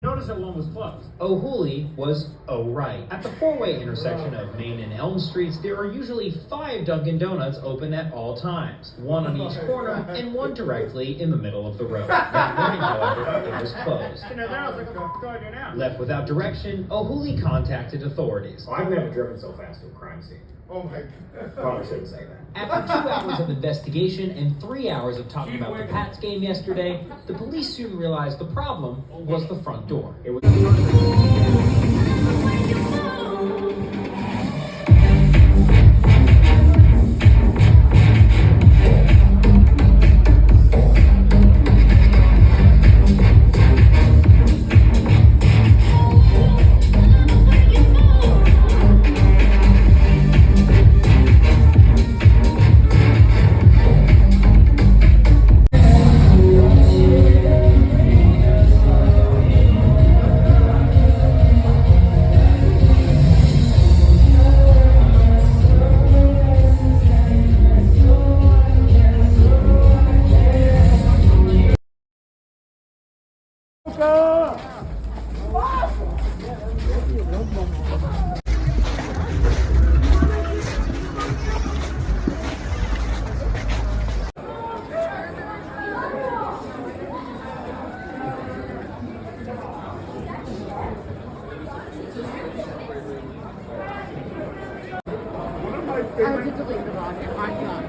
Notice that one was closed. O'Hooley was right. At the four-way intersection of Main and Elm Streets, there are usually 5 Dunkin' Donuts open at all times, one on each corner and one directly in the middle of the road. That morning, however, it was closed. Left without direction, O'Hooley contacted authorities. Well, I've never driven so fast to a crime scene. Oh my God. Probably shouldn't say that. After 2 hours of investigation and 3 hours of talking about the Pats game yesterday, the police soon realized the problem was the front door. It was I had to delete the volume. I'm done.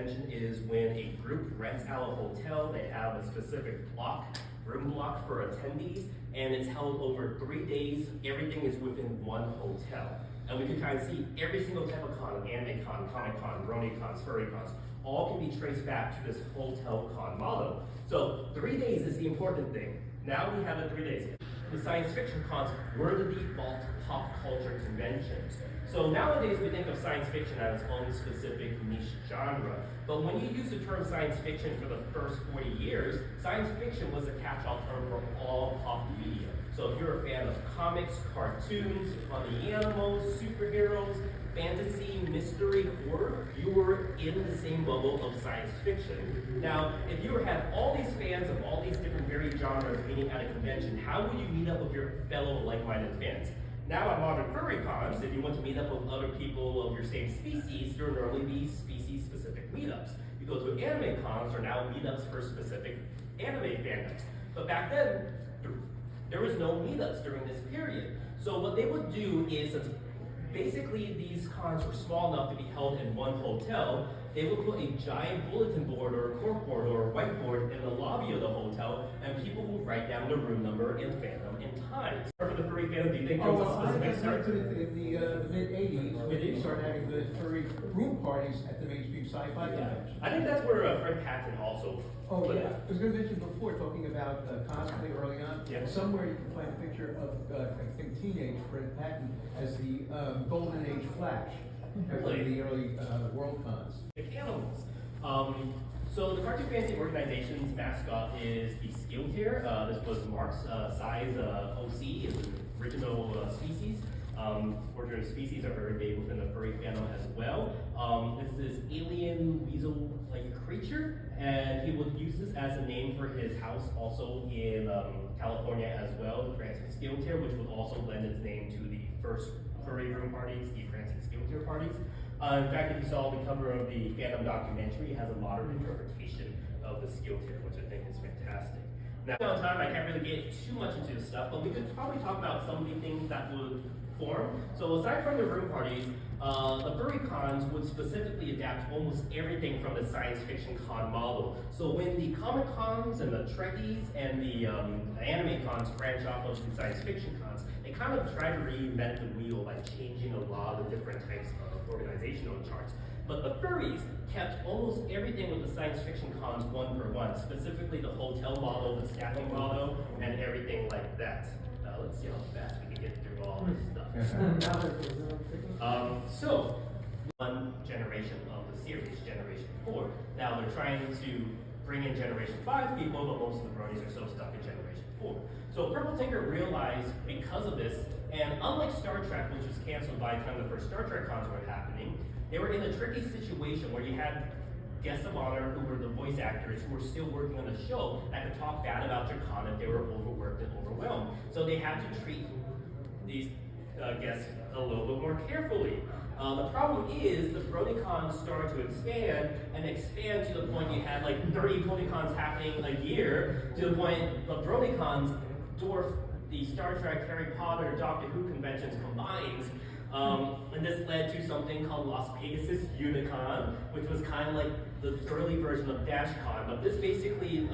convention is when a group rents out a hotel. They have a specific room block for attendees, and it's held over 3 days. Everything is within one hotel. And we can kind of see every single type of con, anime con, comic con, brony cons, furry cons, all can be traced back to this hotel con model. So 3 days is the important thing. Now we have it 3 days. The science fiction cons were the default pop culture conventions. So nowadays we think of science fiction as its own specific niche genre. But when you use the term science fiction for the first 40 years, science fiction was a catch-all term for all pop media. So if you're a fan of comics, cartoons, funny animals, superheroes, fantasy, mystery, horror, you were in the same bubble of science fiction. Now, if you had all these fans of all these different varied genres meeting at a convention, how would you meet up with your fellow like-minded fans? Now at modern furry cons, if you want to meet up with other people of your same species, there will normally be species-specific meetups. You go to anime cons, or now meetups for specific anime fandoms. But back then, there was no meetups during this period. So what they would do is, since basically these cons were small enough to be held in one hotel, they would put a giant bulletin board or a corkboard or a whiteboard in the lobby of the hotel, and people would write down the room number and fandom and time. For the furry fandom, do you think there was a specific start? In the mid-'80s, when they started having the furry room parties at the mainstream sci-fi convention. I think that's where Fred Patton also put it. I was going to mention before, talking about cosplay early on, Yeah. somewhere you can find a picture of, I think, teenage Fred Patton as the Golden Age Flash at one of the early World Cons. Animals. So the Cartoon Fantasy Organization's mascot is the Skill Tier. This was Mark's size OC, is an original species. Original species are very big within the furry fandom as well. This alien weasel-like creature, and he would use this as a name for his house also in California as well, the Prancing Skill Tier, which would also lend its name to the first furry room parties, the Prancing Skill Tier parties. In fact, if you saw the cover of the fandom documentary, it has a modern interpretation of the Skill Tier, which I think is fantastic. Now, on time, I can't really get too much into this stuff, but we could probably talk about some of the things that would form. So aside from the room parties, the furry cons would specifically adapt almost everything from the science fiction con model. So when the comic cons and the Trekkies and the anime cons branch off of the science fiction cons, they kind of try to reinvent the wheel by changing a lot of the different types of organizational charts. But the furries kept almost everything with the science fiction cons one per one, specifically the hotel model, the staffing model, and everything like that. Let's see how fast we can get through all this stuff. So, one generation of the series, Generation 4. Now they're trying to bring in Generation 5 people, but most of the bronies are so stuck in Generation 4. So Purple Tinker realized because of this, and unlike Star Trek, which was canceled by the time the first Star Trek cons were happening, they were in a tricky situation where you had guests of honor who were the voice actors who were still working on the show that could talk bad about your con if they were overworked and overwhelmed. So they had to treat these guests a little bit more carefully. The problem is the BronyCons started to expand to the point you had like 30 BronyCons happening a year, to the point the BronyCons dwarfed the Star Trek, Harry Potter, Doctor Who conventions combined. And this led to something called Las Vegas Unicon, which was kind of like the early version of DashCon. But this basically,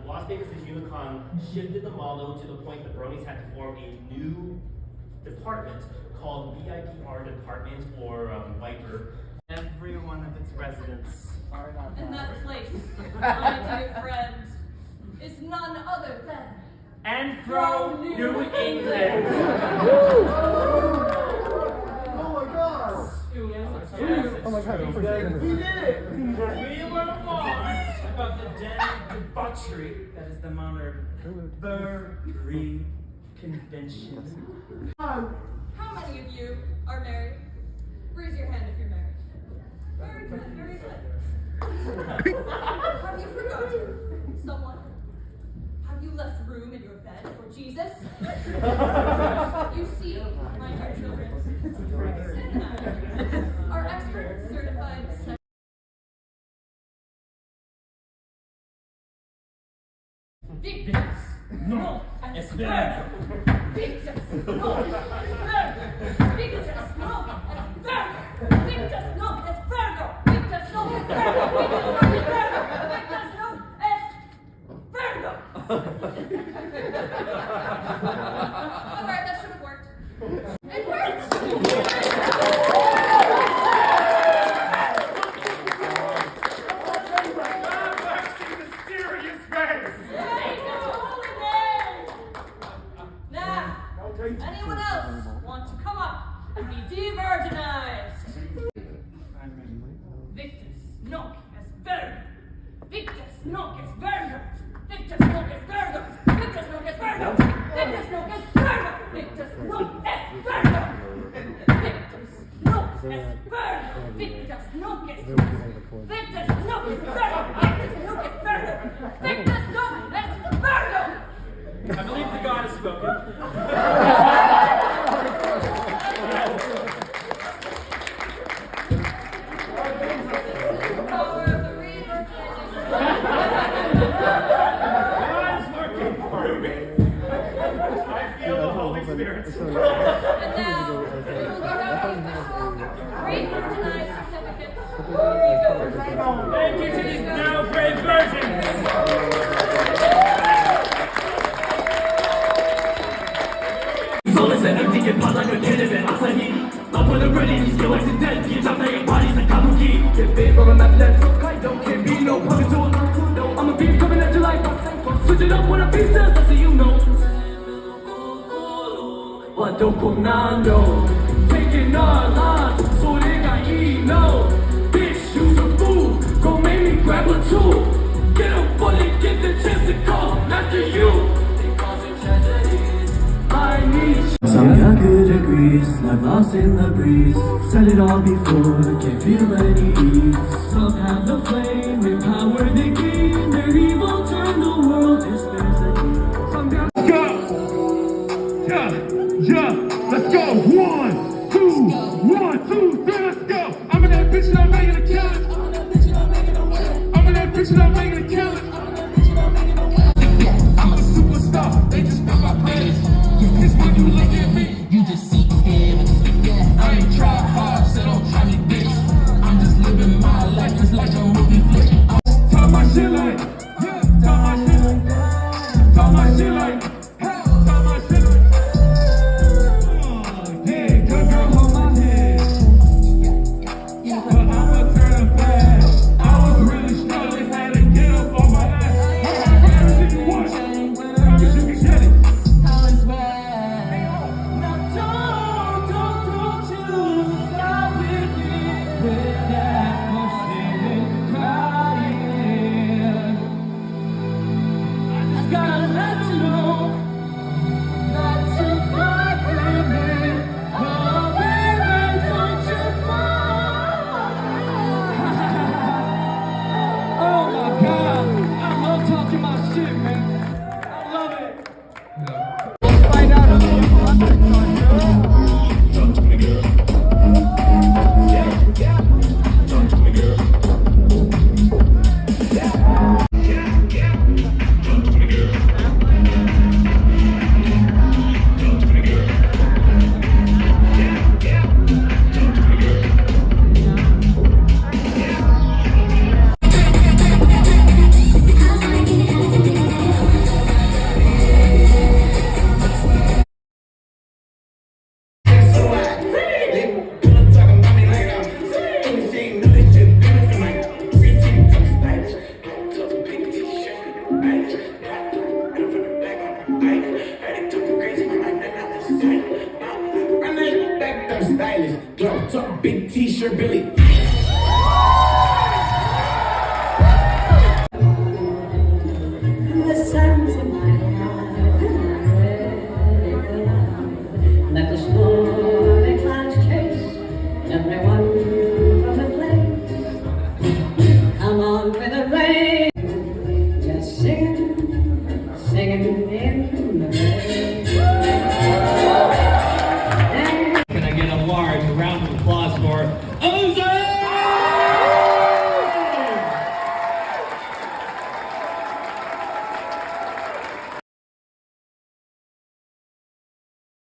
Las Vegas Unicon shifted the model to the point the bronies had to form a new department called VIPR Department, or Viper. Every one of its residents. And that place, my dear friend, is none other than Anthro, New England. Oh my God, we did it! We were warned about the den of debauchery that is the modern furry convention. How many of you are married? Raise your hand if you're married. Very good, very good. Have you forgotten someone? Have you left room in your bed for Jesus? You see, my dear children, our expert certified Victus! No, espera. Victus! No! Espera! Victus! No! Espera! Victus! No! Espera! Victus! No! Espera! Alright, that should have worked. It worked! Now, anyone else want to come up and be de-virginized? Victus noc est verga. Victus noc est verga. Victus noc est verga. Victus noc est verga. Victus noc est verga. Victus noc est verga. Victus noc est verga. Victus noc est verga. Victus noc est verga. Victus noc est verga. Victus noc est verga. I believe the God has spoken. Power of the reaver. God's working through me. I feel the Holy Spirit. And now, we will go down the official re-virginized certificate. Here you go. Thank you to these now brave virgins. Switch it up when I beat this, so you know. Wato comando, taking our lines, so they got no. Bitch, use a fool, go make me grab a tool. Get a bullet, get the chance to call after you. They causing tragedies. I need some good agrees, life lost in the breeze. Said it all before, can't feel any ease. Some have the flame, empower the game. Their evil turn the world, dispense the heat. Some got let's go. 1, 2, 1, 2, 3, let's go. I'm in that bitch and I'm making a killing. I'm in that bitch and I'm making a killing. I'm a superstar, they just spell my praise. Cause when you look at me, you just see heaven. I ain't try hard, so don't try me, bitch. I'm just living my life, it's like a movie flick. Talk my shit like, talk my shit like, talk my shit like, talk my shit like. Yeah, good girl, hold my head. But I'ma turn it back. I was really struggling, had to get up on my ass. What? Promise you can get it. Now don't you stop with me with that frustrated crying. I just gotta let you know not to fight with me. Oh baby, don't you fall. Oh my God, I love talking my shit, man. I love it. Find out who Talk to me, girl. Talk to me, girl. Talk to me, girl. Talk to me, girl. Talk to me, girl. Big t-shirt, Billy. The sands of my heart, let the stormy clouds chase everyone from the place. Come on with the rain, just singing, singing in the rain. Can I get a large round of applause for Ozark?